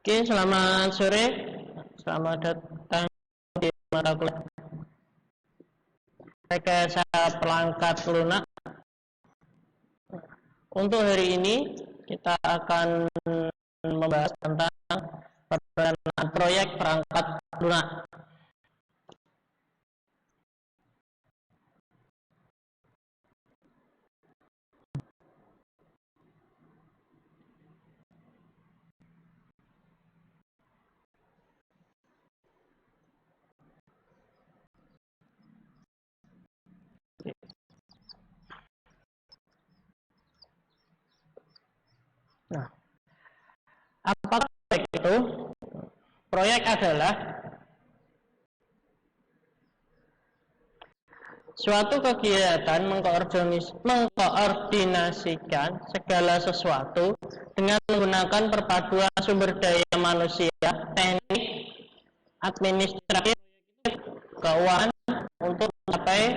Oke, selamat sore. Selamat datang di mata kuliah rekayasa perangkat lunak. Untuk hari ini kita akan membahas tentang perencanaan proyek perangkat lunak. Nah, apa proyek itu? Proyek adalah suatu kegiatan mengkoordinasikan segala sesuatu dengan menggunakan perpaduan sumber daya manusia, teknik, administratif, keuangan untuk mencapai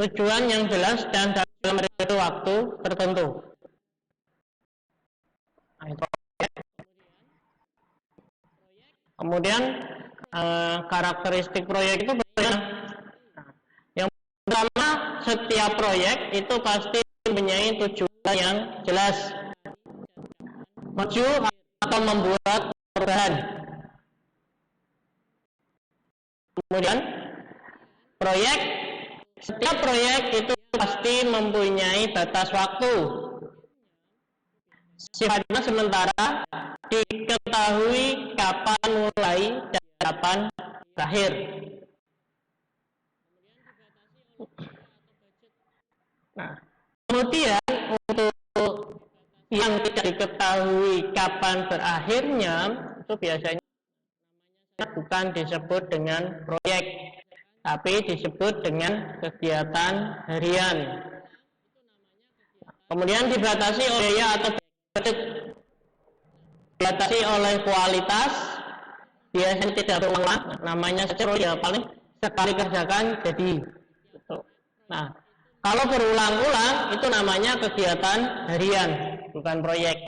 tujuan yang jelas dan dalam waktu tertentu. Kemudian karakteristik proyek itu banyak. Yang pertama, setiap proyek itu pasti mempunyai tujuan yang jelas, maju atau membuat perubahan. Kemudian setiap proyek itu pasti mempunyai batas waktu, sifatnya sementara, diketahui kapan mulai dan kapan berakhir. Nah, kemudian untuk yang tidak diketahui kapan berakhirnya itu biasanya bukan disebut dengan proyek, tapi disebut dengan kegiatan harian. Kemudian dibatasi oleh biaya atau budget, dibatasi oleh kualitas, biasanya tidak berulang, namanya ya paling sekali kerjakan jadi. Nah, kalau berulang-ulang itu namanya kegiatan harian, bukan proyek.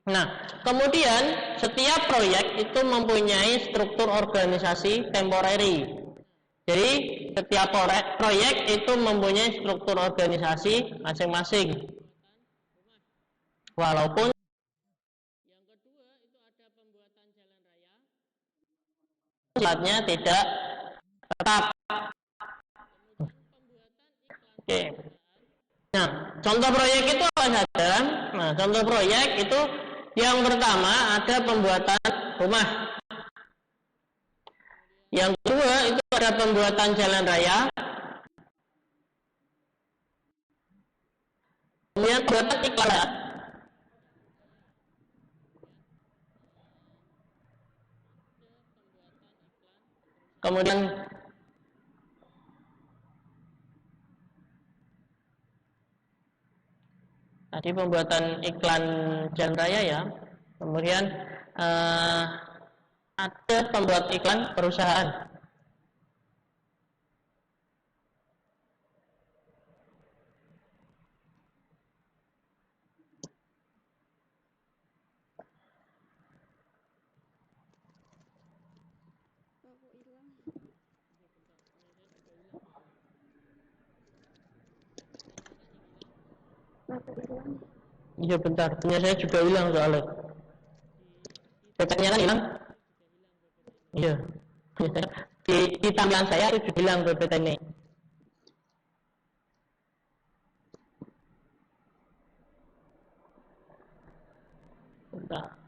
Nah, kemudian setiap proyek itu mempunyai struktur organisasi temporary. Jadi setiap proyek itu mempunyai struktur organisasi masing-masing. Walaupun sifatnya tidak tetap. Oke. Nah, contoh proyek itu apa saja? Nah, contoh proyek itu yang pertama ada pembuatan rumah. Yang kedua itu ada pembuatan jalan raya. Kemudian pembuatan iklan. Kemudian tadi pembuatan iklan jalan raya ya. Kemudian ada pembuat iklan perusahaan. Iya bentar, punya saya juga hilang soalnya. Petanya kan hilang? Iya. Di tampilan saya itu juga hilang PPT ini. Bentar.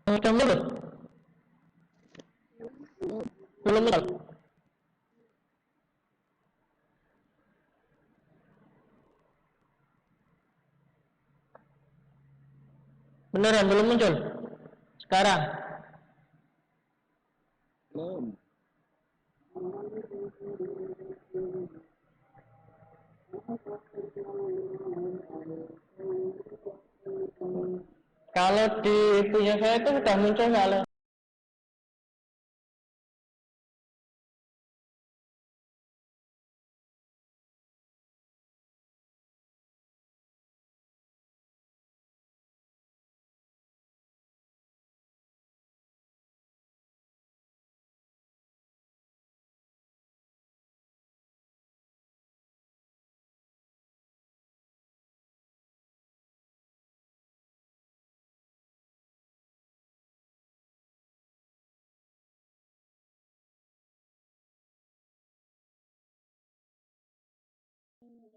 Udah mulut? Belum mulut? Beneran belum muncul? Sekarang? Belum. Kalau di punya saya itu sudah muncul kalau punya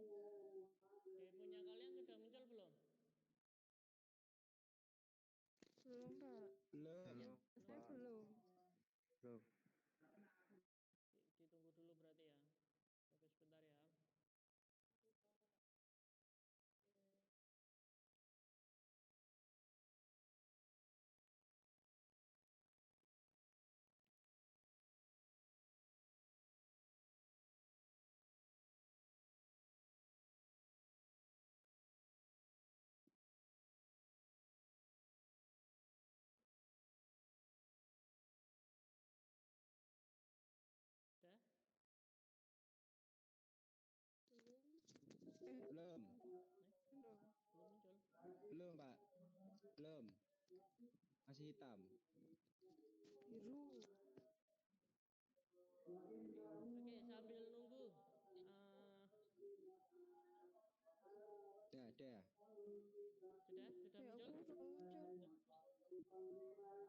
kalian sudah muncul belum? Belum, Pak. Belum. Saya belum. Belum. Ditunggu dulu berarti ya. Oke, sebentar ya. Udah? Belum. Belum. Belum muncul. Belum, Pak. Belum. Masih hitam. Biru. Oke, sambil nunggu. Ya, ada. Sudah Ya, muncul?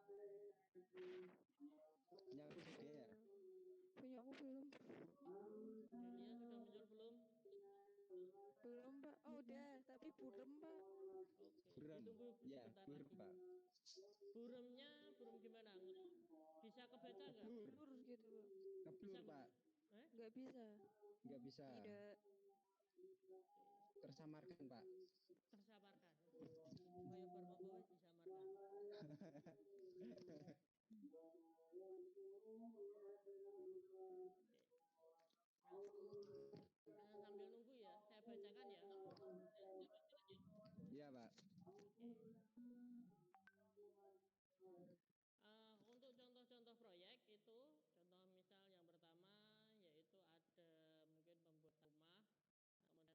aku belum muncul. Punya aku sudah ya. Punya aku belum. Julia sudah muncul belum? Belum, Pak. Oh, udah. Tapi burem, Pak. Oke, Buram. ditunggu Ya, sebentar buram, lagi. Pak. Buremnya, burem gimana? Bisa kebaca nggak? Ngeblur. Blur gitu, Pak. Ngeblur, Pak. Nggak bisa. Nggak bisa. Tidak. Tersamarkan, Pak. Tersamarkan. Kaya bar mampu disamarkan. Sambil nunggu ya, saya bacakan ya. Iya, Pak. Untuk contoh-contoh proyek itu, contoh misal yang pertama yaitu ada mungkin pembuat rumah, kemudian ada pembuatan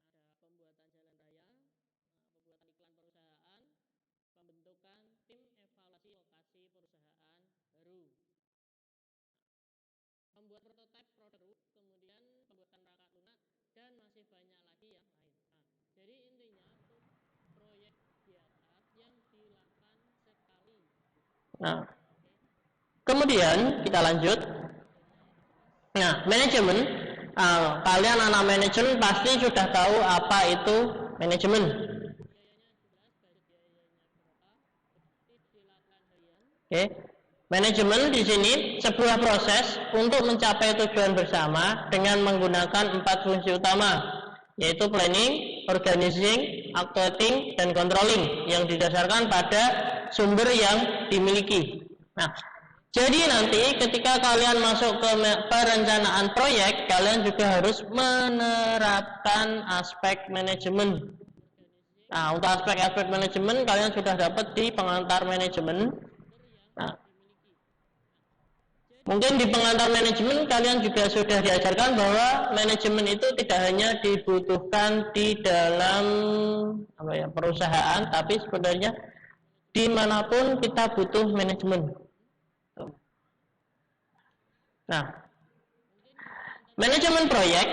jalan raya, pembuatan iklan perusahaan, pembentukan tim evaluasi lokasi perusahaan baru, membuat prototipe produk, kemudian pembuatan perangkat lunak, dan masih banyak lagi yang lain. Jadi intinya itu proyek kegiatan yang dilakukan sekali. Nah, kemudian kita lanjut. Nah, manajemen. Kalian anak manajemen pasti sudah tahu apa itu manajemen. Oke. Manajemen di sini sebuah proses untuk mencapai tujuan bersama dengan menggunakan 4 fungsi utama, yaitu planning, organizing, actuating, dan controlling yang didasarkan pada sumber yang dimiliki. Nah, jadi nanti ketika kalian masuk ke perencanaan proyek, kalian juga harus menerapkan aspek manajemen. Nah, untuk aspek-aspek manajemen kalian sudah dapat di pengantar manajemen. Nah, mungkin di pengantar manajemen kalian juga sudah diajarkan bahwa manajemen itu tidak hanya dibutuhkan di dalam perusahaan, tapi sebenarnya dimanapun kita butuh manajemen. Nah, manajemen proyek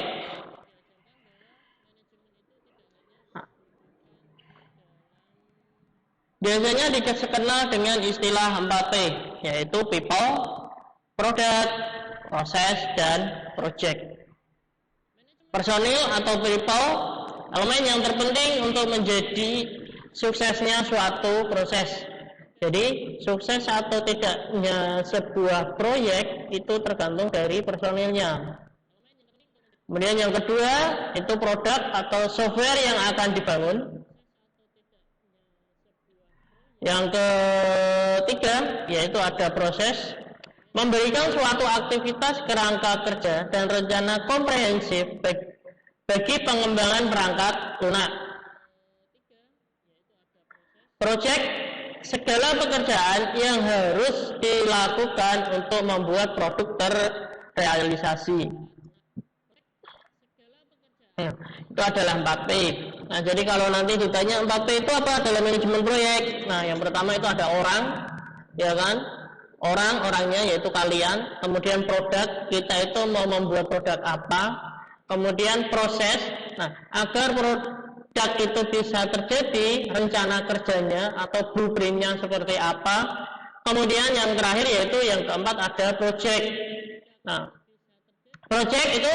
biasanya dikenal dengan istilah 4P, yaitu people, product, proses, dan project. Personil atau people, elemen yang terpenting untuk menjadi suksesnya suatu proses. Jadi sukses atau tidaknya sebuah proyek itu tergantung dari personilnya. Kemudian yang kedua itu produk atau software yang akan dibangun. Yang ketiga yaitu ada proses, memberikan suatu aktivitas kerangka kerja dan rencana komprehensif bagi pengembangan perangkat lunak. Project, segala pekerjaan yang harus dilakukan untuk membuat produk terrealisasi. Itu adalah 4P. Nah, jadi kalau nanti ditanya 4P itu apa dalam manajemen proyek? Nah, yang pertama itu ada orang, ya kan? Orangnya yaitu kalian. Kemudian produk, kita itu mau membuat produk apa? Kemudian proses. Nah, agar produk itu bisa terjadi, rencana kerjanya atau blueprintnya seperti apa? Kemudian yang terakhir yaitu yang keempat ada project. Nah, project itu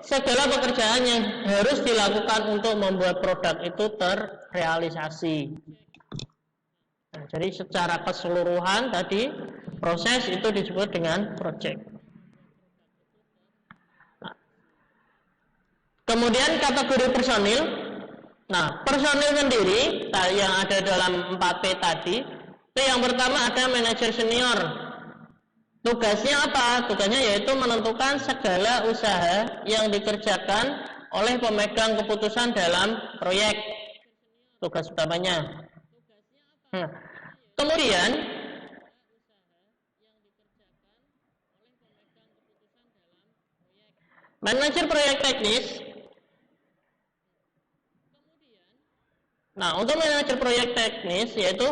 segala pekerjaan yang harus dilakukan untuk membuat produk itu terrealisasi. Nah, jadi secara keseluruhan tadi proses itu disebut dengan project. Nah, kemudian kategori personil. Nah, personil sendiri yang ada dalam 4P tadi, itu yang pertama ada manajer senior. Tugasnya apa? Tugasnya yaitu menentukan segala usaha yang dikerjakan oleh pemegang keputusan dalam proyek. Tugas utamanya. Kemudian manajer proyek teknis. Nah, untuk manajer proyek teknis yaitu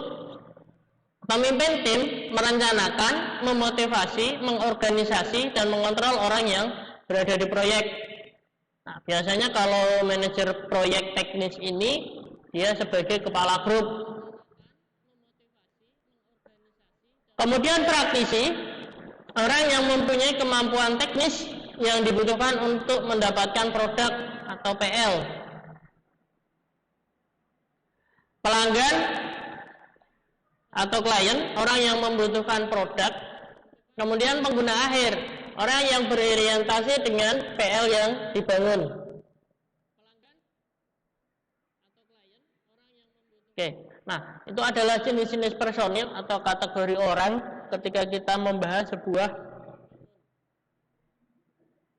pemimpin tim merencanakan, memotivasi, mengorganisasi, dan mengontrol orang yang berada di proyek. Nah, biasanya kalau manajer proyek teknis ini dia sebagai kepala grup. Kemudian praktisi, orang yang mempunyai kemampuan teknis yang dibutuhkan untuk mendapatkan produk atau PL. Pelanggan atau klien, orang yang membutuhkan produk. Kemudian pengguna akhir, orang yang berorientasi dengan PL yang dibangun. Oke, nah itu adalah jenis-jenis personil atau kategori orang ketika kita membahas sebuah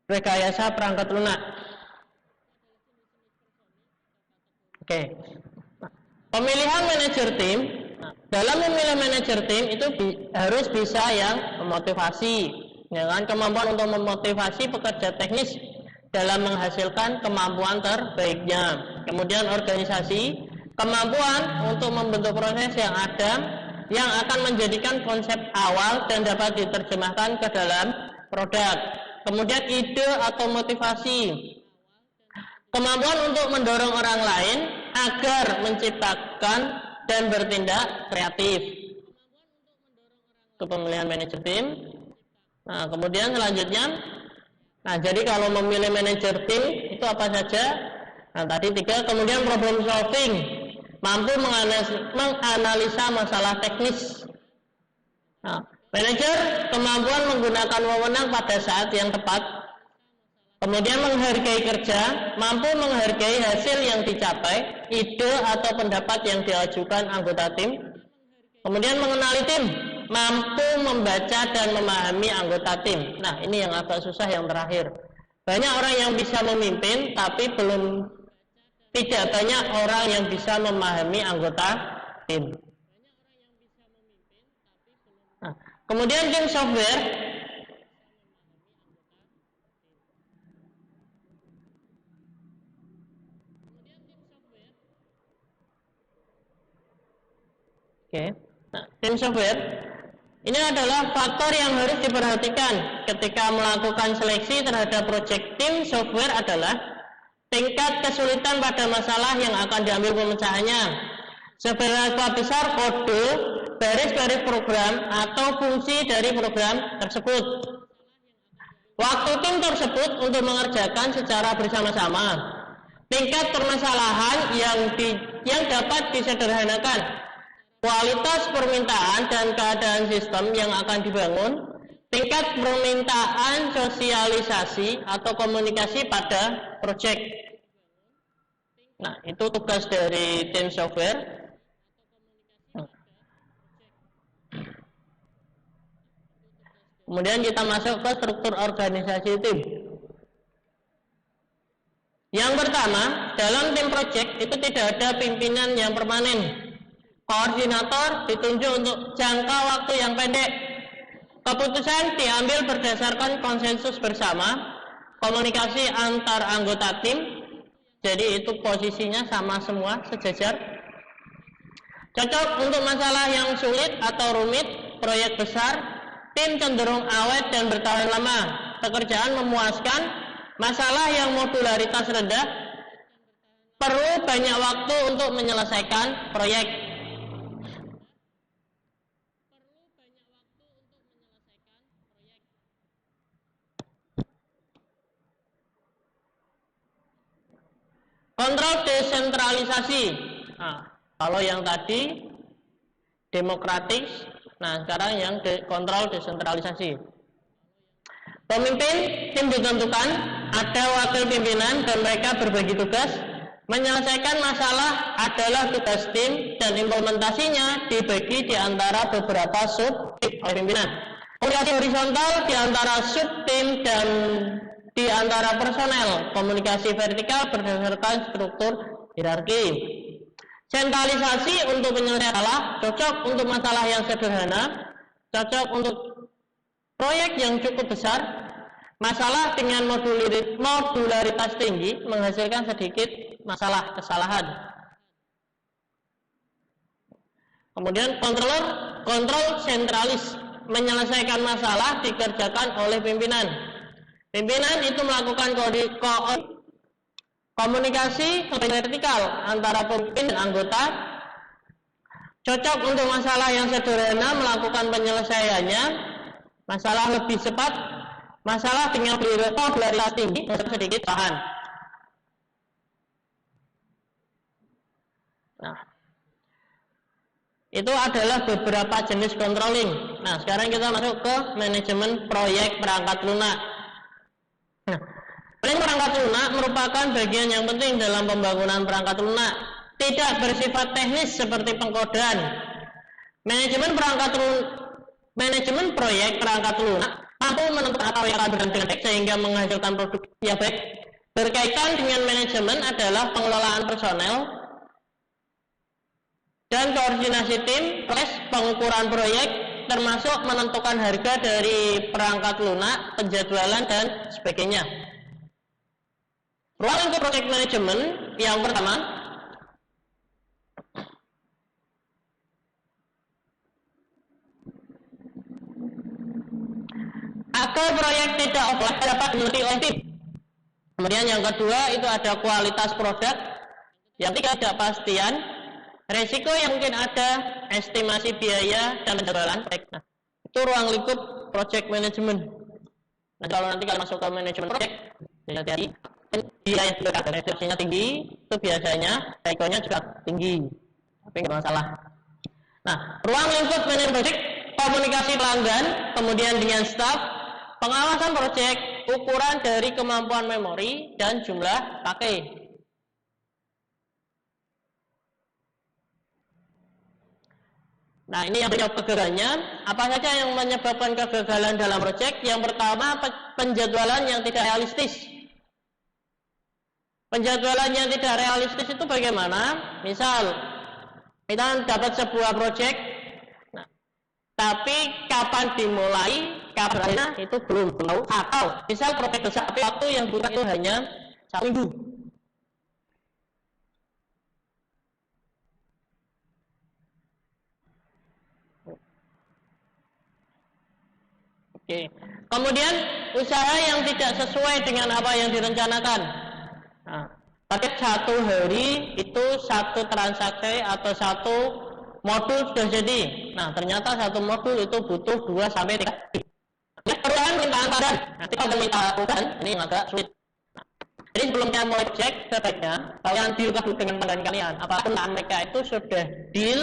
rekayasa perangkat lunak. Oke, pemilihan manajer tim. Dalam memilih manajer tim itu harus bisa yang memotivasi, ya kan? Kemampuan untuk memotivasi pekerja teknis dalam menghasilkan kemampuan terbaiknya. Kemudian organisasi, kemampuan untuk membentuk proses yang ada yang akan menjadikan konsep awal dan dapat diterjemahkan ke dalam produk. Kemudian ide atau motivasi, kemampuan untuk mendorong orang lain agar menciptakan dan bertindak kreatif. Itu pemilihan manajer tim. Nah, kemudian selanjutnya, nah jadi kalau memilih manajer tim itu apa saja? Nah, tadi 3. Kemudian problem solving, mampu menganalisa masalah teknis. Nah, manajer kemampuan menggunakan wewenang pada saat yang tepat. Kemudian menghargai kerja, mampu menghargai hasil yang dicapai, ide atau pendapat yang diajukan anggota tim. Kemudian mengenali tim, mampu membaca dan memahami anggota tim. Nah, ini yang agak susah yang terakhir. Banyak orang yang bisa memimpin, tapi tidak banyak orang yang bisa memahami anggota tim. Nah, kemudian tim software. Oke. Nah, tim software ini adalah faktor yang harus diperhatikan ketika melakukan seleksi terhadap project tim software adalah tingkat kesulitan pada masalah yang akan diambil pemecahannya. Seberapa besar kode, baris-baris program atau fungsi dari program tersebut. Waktu tim tersebut untuk mengerjakan secara bersama-sama. Tingkat permasalahan yang dapat disederhanakan. kualitas permintaan dan keadaan sistem yang akan dibangun, tingkat permintaan sosialisasi atau komunikasi pada proyek. Nah, itu tugas dari tim software. Kemudian kita masuk ke struktur organisasi tim. Yang pertama, dalam tim proyek itu tidak ada pimpinan yang permanen. Koordinator ditunjuk untuk jangka waktu yang pendek. Keputusan diambil berdasarkan konsensus bersama, komunikasi antar anggota tim. Jadi itu posisinya sama semua, sejajar. Cocok untuk masalah yang sulit atau rumit, proyek besar, tim cenderung awet dan bertahan lama. Pekerjaan memuaskan, masalah yang modularitas rendah, perlu banyak waktu untuk menyelesaikan proyek. Kontrol desentralisasi. Nah, kalau yang tadi demokratis, nah sekarang yang kontrol desentralisasi. Pemimpin tim ditentukan, ada wakil pimpinan dan mereka berbagi tugas. Menyelesaikan masalah adalah tugas tim dan implementasinya dibagi di antara beberapa sub tim oleh pimpinan. Komunikasi horizontal di antara sub tim dan di antara personel. Komunikasi vertikal berdasarkan struktur hierarki. Sentralisasi untuk penyelesaian masalah, cocok untuk masalah yang sederhana, cocok untuk proyek yang cukup besar. Masalah dengan modularitas tinggi menghasilkan sedikit masalah kesalahan. Kemudian kontrol sentralis, menyelesaikan masalah dikerjakan oleh pimpinan. Pimpinan itu melakukan komunikasi vertikal antara pemimpin dan anggota. Cocok untuk masalah yang sederhana melakukan penyelesaiannya. Masalah lebih cepat, masalah dengan modularitas tinggi sedikit tahan. Nah, itu adalah beberapa jenis controlling. Nah, sekarang kita masuk ke manajemen proyek perangkat lunak. Nah, perangkat lunak merupakan bagian yang penting dalam pembangunan perangkat lunak. Tidak bersifat teknis seperti pengkodean. Manajemen proyek perangkat lunak mampu menentukan apa yang akan berjalan dengan baik sehingga menghasilkan produk yang baik. Berkaitan dengan manajemen adalah pengelolaan personel dan koordinasi tim, pengukuran proyek, termasuk menentukan harga dari perangkat lunak, penjadwalan, dan sebagainya. Ruang lingkup project management yang pertama, agar proyek tidak offline dapat dimengerti oleh tim. Kemudian yang kedua itu ada kualitas produk, yang ketiga ada kepastian, resiko yang mungkin ada, estimasi biaya dan penjadwalan proyek. Nah, itu ruang lingkup project management. Nah, kalau nanti kalau masuk ke manajemen proyek, hati-hati, biaya juga ada resikonya tinggi, itu biasanya resikonya juga tinggi, tapi nggak masalah. Nah, ruang lingkup manajemen proyek, komunikasi pelanggan, kemudian dengan staff, pengawasan proyek, ukuran dari kemampuan memori dan jumlah pakai. Nah, ini yang penyebab kegagalannya. Apa saja yang menyebabkan kegagalan dalam proyek? Yang pertama, penjadwalan yang tidak realistis. Penjadwalan yang tidak realistis itu bagaimana? Misal, kita dapat sebuah proyek, nah, tapi kapan dimulai, kapan itu belum tahu. Atau misal proyek besar, tapi waktu yang butuh itu hanya 1 minggu. Oke. Kemudian usaha yang tidak sesuai dengan apa yang direncanakan. Nah, target 1 hari itu 1 transaksi atau 1 modul sudah jadi. Nah, ternyata 1 modul itu butuh 2 sampai 3 hari. Ini perubahan minta anggaran. Nanti kalau minta lakukan, ini agak sulit. Nah, jadi sebelum kita mulai project, sebaiknya kalian deal dengan pelanggan kalian. Apapun mereka itu sudah deal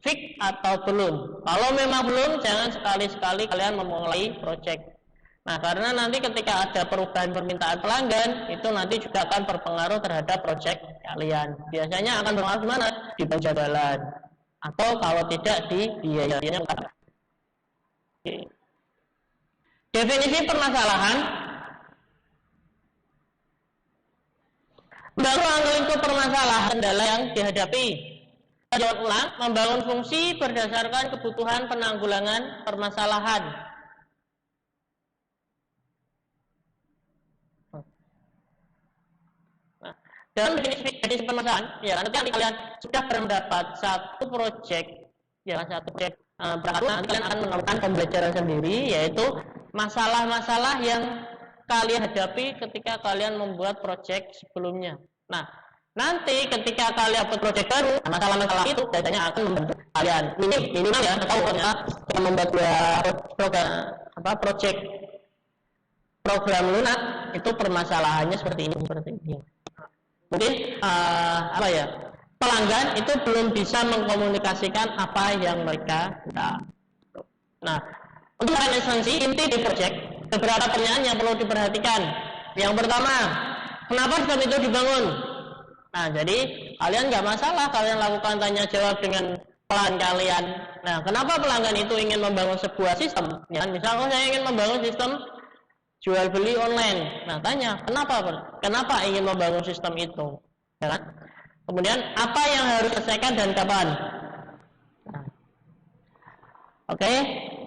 fix atau belum. Kalau memang belum, jangan sekali-sekali kalian memulai project. Nah, karena nanti ketika ada perubahan permintaan pelanggan, itu nanti juga akan berpengaruh terhadap project kalian. Biasanya akan berpengaruh di mana? Di penjadwalan. Atau kalau tidak di biayanya. Oke. Definisi permasalahan. Membangun lingkup permasalahan kendala yang dihadapi. Jawab ulang, membangun fungsi berdasarkan kebutuhan penanggulangan permasalahan. Nah, dalam definisi permasalahan, ya nanti kalian sudah mendapat satu proyek, ya satu proyek nanti kalian akan menemukan pembelajaran sendiri, yaitu masalah-masalah yang kalian hadapi ketika kalian membuat proyek sebelumnya. Nah, nanti ketika kalian buat proyek baru, masalah-masalah itu biasanya akan membantu kalian minimal ya, atau yang membuat proyek program lunak itu permasalahannya seperti ini. Mungkin pelanggan itu belum bisa mengkomunikasikan apa yang mereka minta. Nah, untuk esensi inti di proyek, beberapa pertanyaan yang perlu diperhatikan. Yang pertama, kenapa sistem itu dibangun? Nah, jadi kalian nggak masalah kalian lakukan tanya jawab dengan pelanggan kalian. Nah, kenapa pelanggan itu ingin membangun sebuah sistem? Ya, misalnya saya ingin membangun sistem jual beli online. Nah, tanya kenapa ingin membangun sistem itu? Ya kan? Kemudian apa yang harus diselesaikan dan kapan? Nah, oke.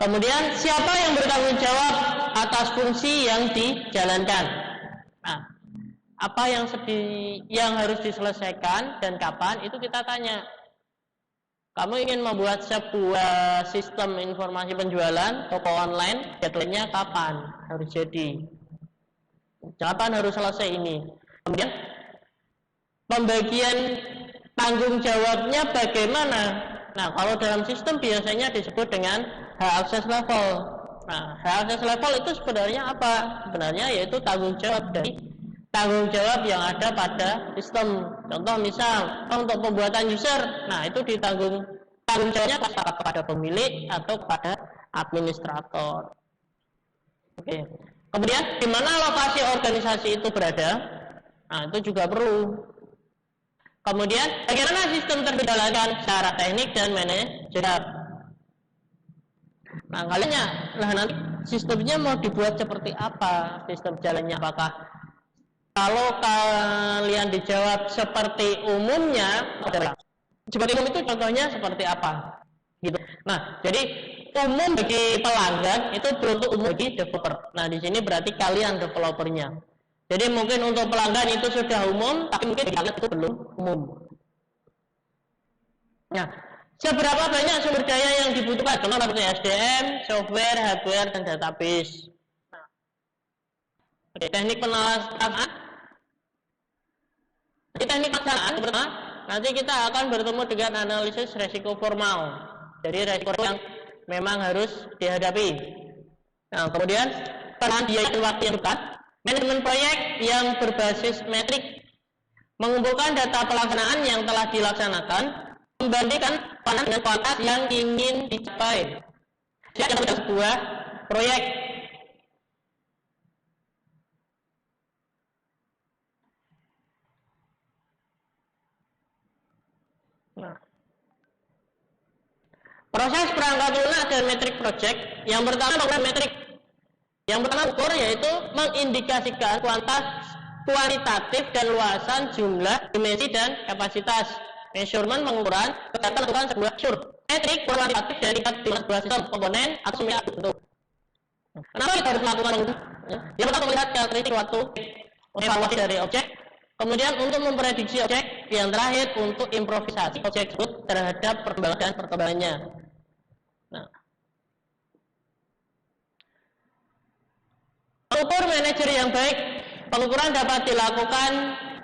Kemudian siapa yang bertanggung jawab atas fungsi yang dijalankan? Nah, apa yang harus diselesaikan dan kapan itu kita tanya. Kamu ingin membuat sebuah sistem informasi penjualan toko online, deadline-nya kapan harus jadi? Kapan harus selesai ini? Kemudian pembagian tanggung jawabnya bagaimana? Nah, kalau dalam sistem biasanya disebut dengan high access level. Nah, high access level itu sebenarnya apa? Sebenarnya yaitu tanggung jawab yang ada pada sistem. Contoh misal untuk pembuatan user, nah itu tanggung jawabnya kepada pemilik atau kepada administrator. Oke. Kemudian di mana lokasi organisasi itu berada? Nah, itu juga perlu. Kemudian bagaimana sistem terjalankan secara teknik dan manajerial. Nah, nanti sistemnya mau dibuat seperti apa? Sistem jalannya apakah kalau kalian dijawab seperti umumnya, seperti umum itu contohnya seperti apa? Gitu. Nah, jadi umum bagi pelanggan itu belum tentu umum bagi developer. Nah, di sini berarti kalian developernya. Jadi mungkin untuk pelanggan itu sudah umum, tapi mungkin bagi kalian itu belum umum. Nah, seberapa banyak sumber daya yang dibutuhkan? Contoh seperti SDM, software, hardware, dan database. Oke, teknik pelaksanaan. Di teknik pelaksanaan pertama, nanti kita akan bertemu dengan analisis resiko formal. Jadi resiko yang memang harus dihadapi. Nah, kemudian peran biaya dan waktu yang dekat, manajemen proyek yang berbasis metrik, mengumpulkan data pelaksanaan yang telah dilaksanakan, membandingkan peran dengan kualitas yang ingin dicapai. Jadi ada sebuah proyek. Nah, proses perangkat lunak dan metrik project. Yang pertama metrik. Yang pertama ukur yaitu mengindikasikan kualitatif dan luasan jumlah, dimensi dan kapasitas. Measurement pengukuran kita lakukan sebuah metrik kualitatif dari sebuah sistem komponen atau semua bentuk. Kenapa kita harus melakukan yang pertama melihat karakteristik waktu, evaluasi dari objek. Kemudian untuk memprediksi objek, yang terakhir untuk improvisasi objek tersebut terhadap perkembangannya. Nah, pengukur manajer yang baik, pengukuran dapat dilakukan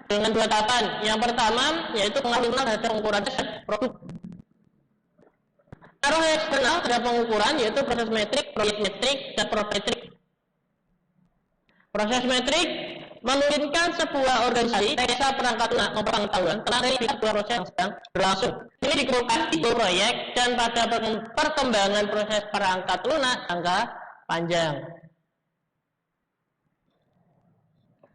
dengan dua tahapan. Yang pertama yaitu pengukuran terhadap pengukuran produk. Taruh eksternal terhadap pengukuran yaitu proses metrik, proyek metrik, dan proyek metrik. Proses metrik memungkinkan sebuah organisasi desa perangkat lunak pengetahuan tentang sebuah proses yang sedang berlangsung. Ini dikemukakan di proyek dan pada perkembangan proses perangkat lunak jangka panjang.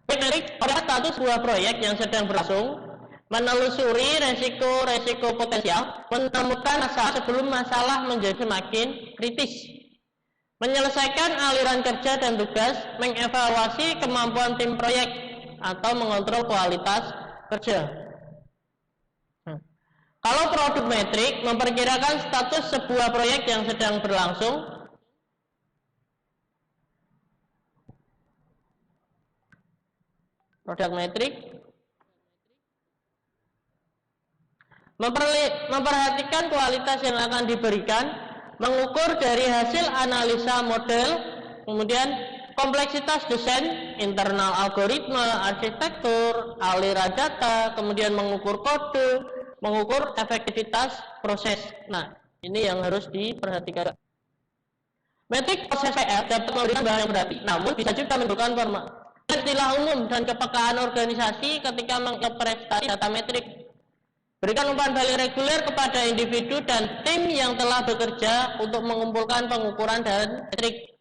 Pada status sebuah proyek yang sedang berlangsung, menelusuri resiko-resiko potensial, menemukan masalah sebelum masalah menjadi semakin kritis, menyelesaikan aliran kerja dan tugas, mengevaluasi kemampuan tim proyek, atau mengontrol kualitas kerja. Kalau produk metrik memperkirakan status sebuah proyek yang sedang berlangsung, produk metrik memperhatikan kualitas yang akan diberikan, mengukur dari hasil analisa model, kemudian kompleksitas desain, internal algoritma, arsitektur, aliran data, kemudian mengukur kode, mengukur efektivitas proses. Nah, ini yang harus diperhatikan. Metrik proses PR dapat memberikan bahan yang berarti, namun bisa juga menimbulkan istilah umum dan kepekaan organisasi ketika menginterpretasi data metrik. Berikan umpan balik reguler kepada individu dan tim yang telah bekerja untuk mengumpulkan pengukuran dan metrik.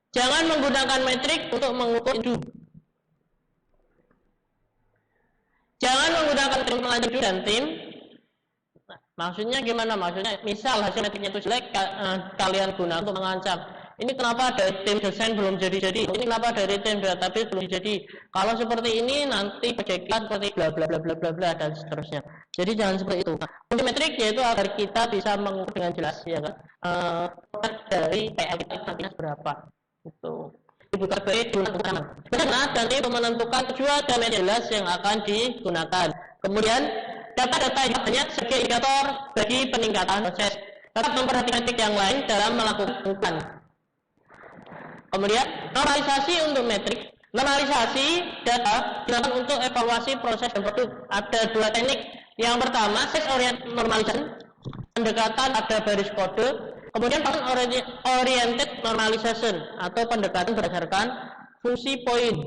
Jangan menggunakan metrik untuk mengukur individu. Jangan menggunakan tim individu dan tim. Nah, maksudnya gimana? Maksudnya misal hasil metriknya itu jelek, kalian gunakan untuk mengancam. Ini kenapa dari tim desain belum jadi-jadi? Ini kenapa dari tim database belum jadi? Kalau seperti ini nanti proyeknya seperti bla bla bla bla bla bla dan seterusnya. Jadi jangan seperti itu. Fungsi metrik yaitu agar kita bisa mengukur dengan jelas, ya kan? Dari PL kita nantinya berapa? Itu dibuka sebagai gunakan. Benar dan itu menentukan tujuan dan media jelas yang akan digunakan. Kemudian data-data yang banyak sebagai indikator bagi peningkatan proses. Tetap memperhatikan trik yang lain dalam melakukan. Kemudian normalisasi untuk metrik. Normalisasi data digunakan untuk evaluasi proses dan produk. Ada dua teknik. Yang pertama, size normalization, pendekatan pada baris kode. Kemudian function oriented normalization atau pendekatan berdasarkan fungsi poin.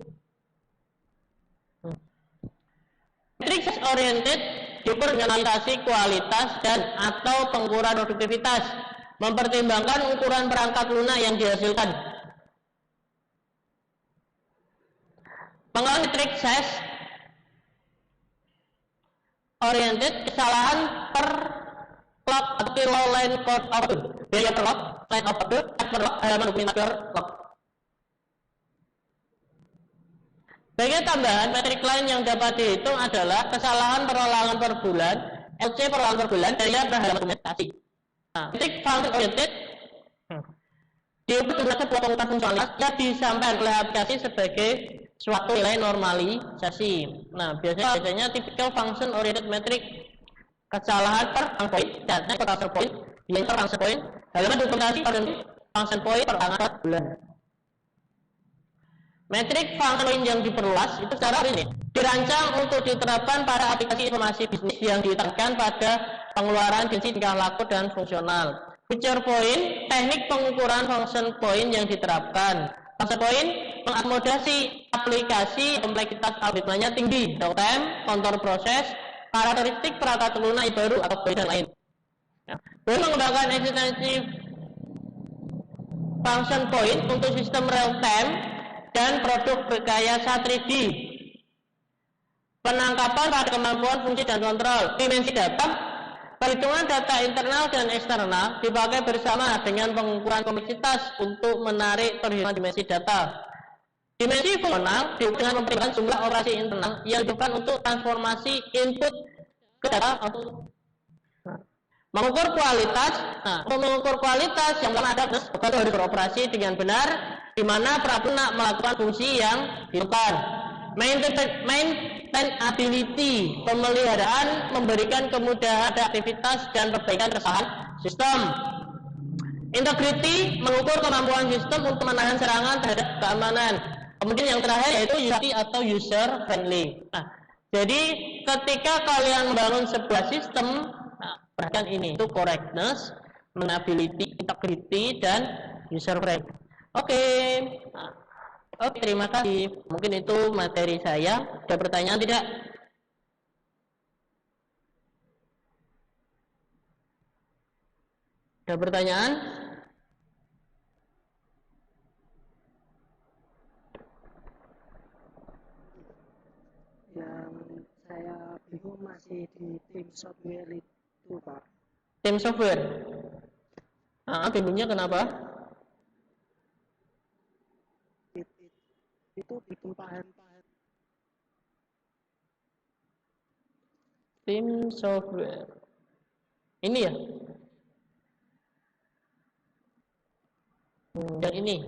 Metrik size oriented diukur dengan analisasi kualitas dan atau pengukuran produktivitas, mempertimbangkan ukuran perangkat lunak yang dihasilkan. Pengelolaan metrik size oriented kesalahan per log atau kilo line code output, biaya per log, line of output, per log, halaman dokumen per log. Bagian tambahan metrik lain yang dapat dihitung adalah kesalahan perolangan per bulan, LC perolangan per bulan, daya per halaman dokumentasi. Nah, metrik function oriented diukur dengan sebuah pengukuran fungsionalitas yang disampaikan oleh aplikasi sebagai suatu nilai normalisasi. Nah, biasanya typical function oriented metric kesalahan per function point, data per function point, biaya per function point, halaman dokumentasi per function point per tanggal bulan. Metrik function point yang diperluas itu secara ini dirancang untuk diterapkan pada aplikasi informasi bisnis yang ditekankan pada pengeluaran dimensi tingkah laku dan fungsional. Feature point, teknik pengukuran function point yang diterapkan. Function point mengakomodasi aplikasi kompleksitas algoritmanya tinggi, downtime, kontrol proses, karakteristik perangkat lunak baru atau poin dan lain. Boleh mengembangkan eksistensi function point untuk sistem real time dan produk rekayasa 3D. Penangkapan pada kemampuan fungsi dan kontrol, dimensi data. Perhitungan data internal dan eksternal dipakai bersama dengan pengukuran kompleksitas untuk menarik perhitungan dimensi data. Dimensi fungsional diukur dengan memperhatikan jumlah operasi internal yang dibutuhkan untuk transformasi input ke data output. Mengukur kualitas. Nah, untuk mengukur kualitas yang pertama ada harus beroperasi dengan benar, di mana perangkat melakukan fungsi yang dilakukan. Maintainability, pemeliharaan, memberikan kemudahan ada aktivitas dan perbaikan kesalahan sistem. Integrity, mengukur kemampuan sistem untuk menahan serangan terhadap keamanan. Kemudian yang terakhir yaitu usability atau user friendly. Nah, jadi ketika kalian membangun sebuah sistem, nah, perhatikan ini itu correctness, maintainability, integrity dan user friendly. Oke. Nah, Oke, terima kasih. Mungkin itu materi saya. Ada pertanyaan tidak? Ada pertanyaan? Yang saya bingung masih di tim software itu, Pak. Tim software. Bingungnya kenapa? Itu bikin paham. Tim software. Ini ya? Dan ini.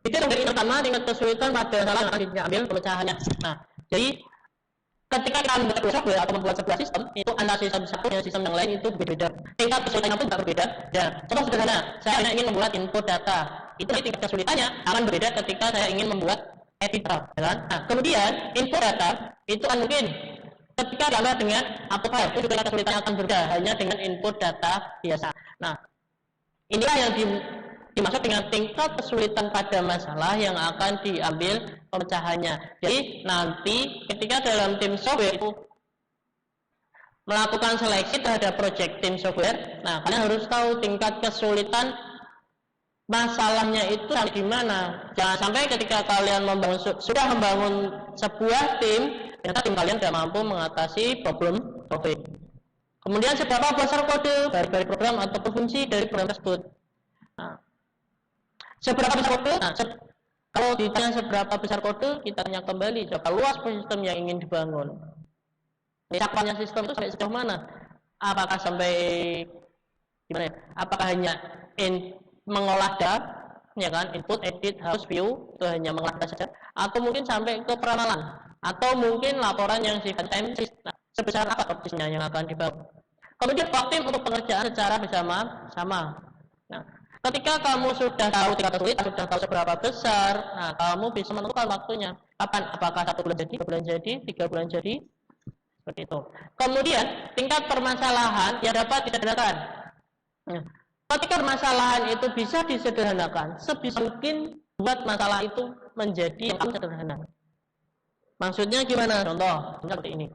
Itu yang pertama tingkat kesulitan pada salah yang akan diambil pemecahannya. Nah, jadi ketika kita membuat software atau membuat sebuah sistem, itu antara sistem satu dengan sistem yang lain itu berbeda. Tingkat kesulitannya pun tidak berbeda. Ya, contoh sederhana, saya ingin membuat input data. Itu tingkat kesulitannya akan berbeda ketika saya ingin membuat editor. Ya kan? Nah, kemudian input data itu kan mungkin ketika diambil dengan output file, itu juga kesulitannya akan berbeda hanya dengan input data biasa. Nah, inilah yang dimaksud dengan tingkat kesulitan pada masalah yang akan diambil pemecahannya. Jadi nanti ketika dalam tim software itu melakukan seleksi terhadap project tim software, nah kalian harus tahu tingkat kesulitan masalahnya itu di mana. Jangan sampai ketika kalian sudah membangun sebuah tim, ternyata tim kalian tidak mampu mengatasi problem solving. Kemudian seberapa besar kode dari program atau fungsi dari program tersebut. Nah, seberapa besar kode? Nah, kalau ditanya seberapa besar kode, kita tanya kembali berapa luas sistem yang ingin dibangun. Cakupannya sistem itu sampai sejauh mana? Apakah sampai gimana ya? Apakah hanya mengolah data, ya kan, input, edit, house, view, itu hanya mengolah data saja, atau mungkin sampai ke peramalan, atau mungkin laporan yang sifatnya nah, sebesar apa objeknya yang akan dibangun. Kemudian waktu untuk pengerjaan secara bersama-sama. Nah, ketika kamu sudah tahu tingkat kesulitan, sudah tahu seberapa besar, nah kamu bisa menentukan waktunya. Kapan? Apakah 1 bulan jadi, 2 bulan jadi, 3 bulan jadi, seperti itu. Kemudian tingkat permasalahan yang dapat disederhanakan. Ketika permasalahan itu bisa disederhanakan, sebisa mungkin buat masalah itu menjadi yang sederhana. Maksudnya gimana? Contoh seperti ini.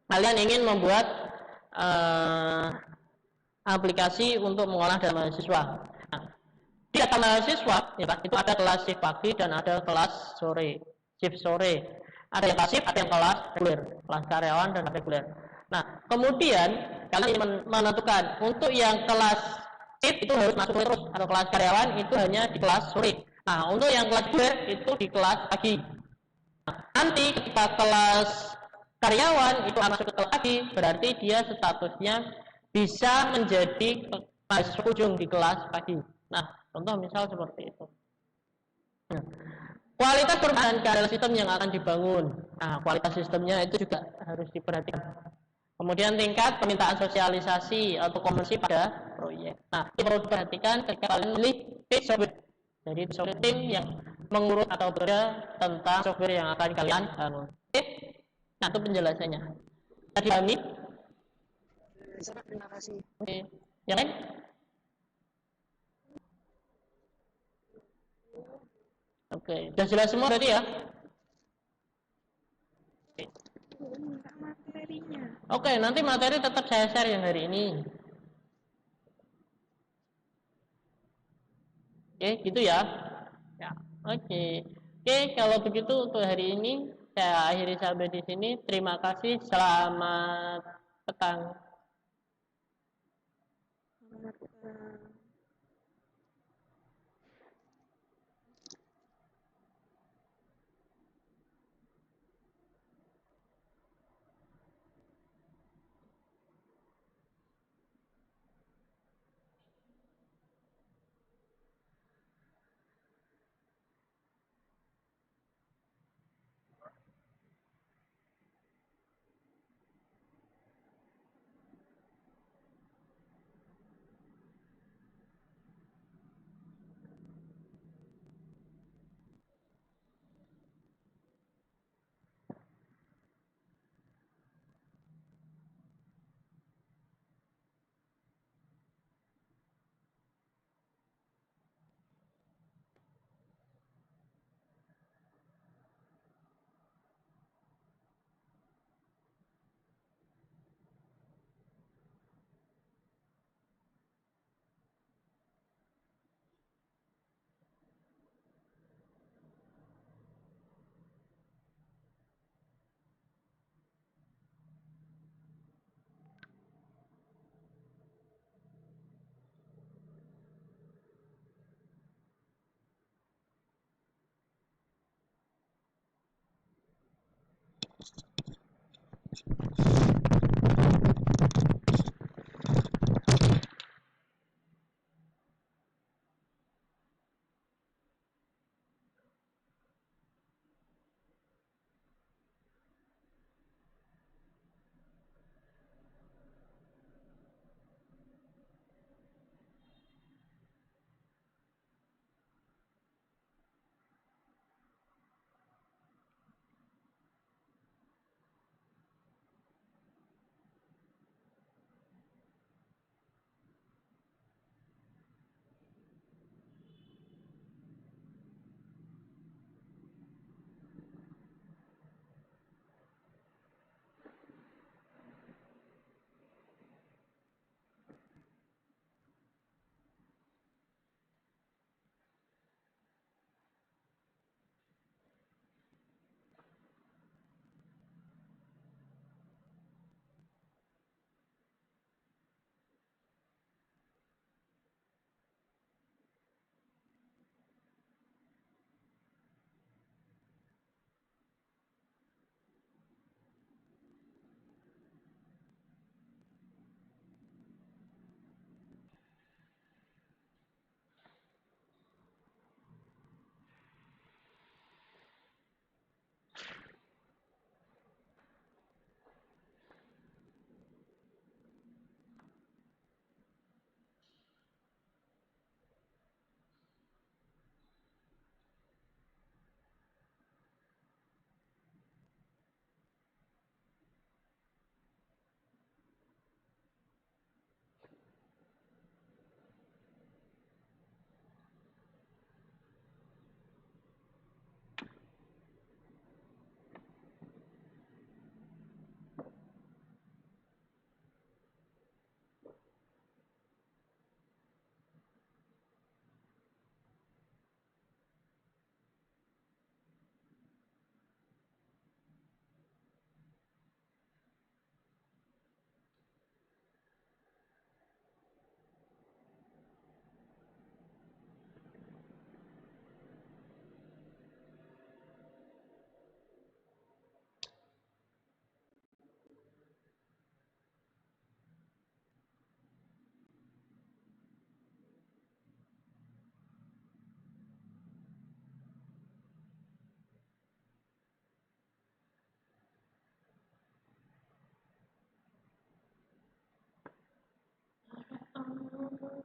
Kalian ingin membuat aplikasi untuk mengolah data mahasiswa. Nah, di data mahasiswa, ya kan, itu ada kelas shift pagi dan ada kelas sore, shift sore. Ada yang pasif, ada yang kelas reguler, kelas karyawan dan reguler. Nah, kemudian kalian ingin menentukan untuk yang kelas shift itu harus masuk terus, atau kelas karyawan itu hanya di kelas sore. Nah, untuk yang kelas reguler itu di kelas pagi. Nah, nanti ketika kelas karyawan itu masuk ke kelas pagi, berarti dia statusnya bisa menjadi mahasiswa ujung di kelas pagi. Nah, contoh misal seperti itu. Nah, kualitas perubahan adalah sistem yang akan dibangun. Nah, kualitas sistemnya itu juga harus diperhatikan. Kemudian tingkat permintaan sosialisasi atau komersi pada proyek. Nah, ini perlu diperhatikan ketika kalian memilih tim software. Jadi software tim yang mengurus atau bekerja tentang software yang akan kalian bangun. Oke, nah itu penjelasannya. Tadi kami. Terima kasih. Oke, yang lain? Oke, sudah jelas semua berarti ya? Minta materinya. Oke, nanti materi tetap saya share yang hari ini. Oke, gitu ya. Ya, oke. Oke, kalau begitu untuk hari ini saya akhiri sampai di sini. Terima kasih. Selamat petang. Selamat petang.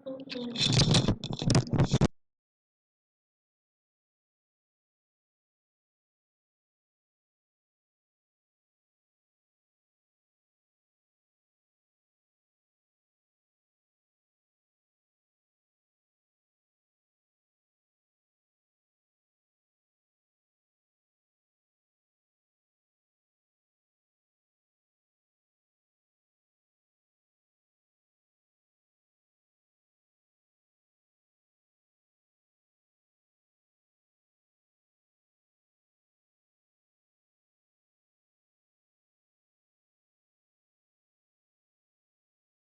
Oke.